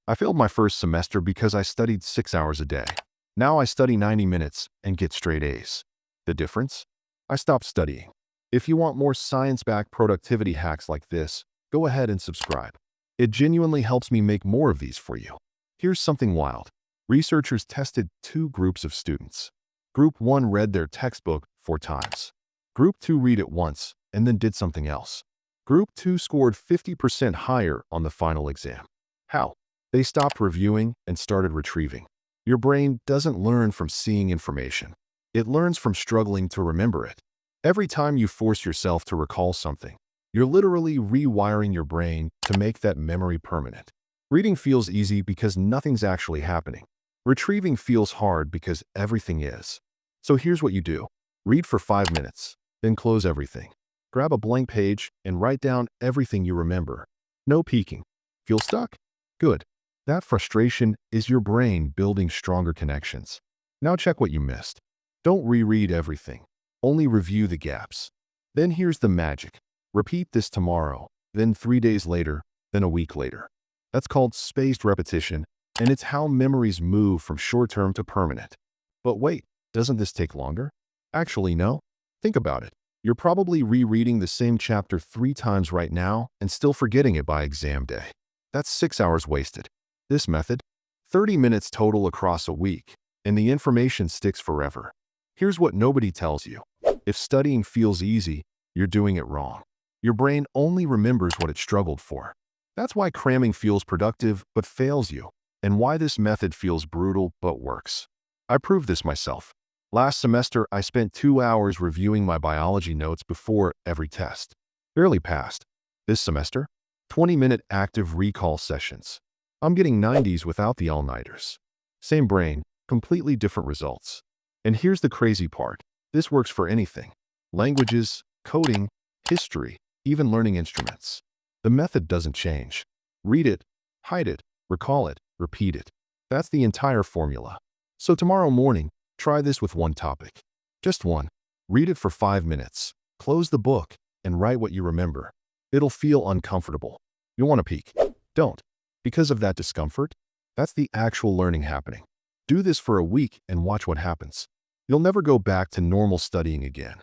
I failed my first semester because I studied 6 hours a day. Now I study 90 minutes and get straight A's. The difference? I stopped studying. If you want more science-backed productivity hacks like this, go ahead and subscribe. It genuinely helps me make more of these for you. Here's something wild. Researchers tested two groups of students. Group 1 read their textbook 4 times. Group 2 read it once and then did something else. Group 2 scored 50% higher on the final exam. How? They stopped reviewing and started retrieving. Your brain doesn't learn from seeing information. It learns from struggling to remember it. Every time you force yourself to recall something, you're literally rewiring your brain to make that memory permanent. Reading feels easy because nothing's actually happening. Retrieving feels hard because everything is. So here's what you do. Read for 5 minutes, then close everything. Grab a blank page and write down everything you remember. No peeking. Feel stuck? Good. That frustration is your brain building stronger connections. Now check what you missed. Don't reread everything. Only review the gaps. Then here's the magic. Repeat this tomorrow, then 3 days later, then a week later. That's called spaced repetition, and it's how memories move from short-term to permanent. But wait, doesn't this take longer? Actually, no. Think about it. You're probably rereading the same chapter 3 times right now and still forgetting it by exam day. That's 6 hours wasted. This method, 30 minutes total across a week, and the information sticks forever. Here's what nobody tells you. If studying feels easy, you're doing it wrong. Your brain only remembers what it struggled for. That's why cramming feels productive but fails you, and why this method feels brutal but works. I proved this myself. Last semester, I spent 2 hours reviewing my biology notes before every test. Barely passed. This semester, 20-minute active recall sessions. I'm getting 90s without the all-nighters. Same brain, completely different results. And here's the crazy part. This works for anything. Languages, coding, history, even learning instruments. The method doesn't change. Read it, hide it, recall it, repeat it. That's the entire formula. So tomorrow morning, try this with one topic. Just one. Read it for 5 minutes. Close the book and write what you remember. It'll feel uncomfortable. You'll want to peek. Don't. Because of that discomfort, that's the actual learning happening. Do this for a week and watch what happens. You'll never go back to normal studying again.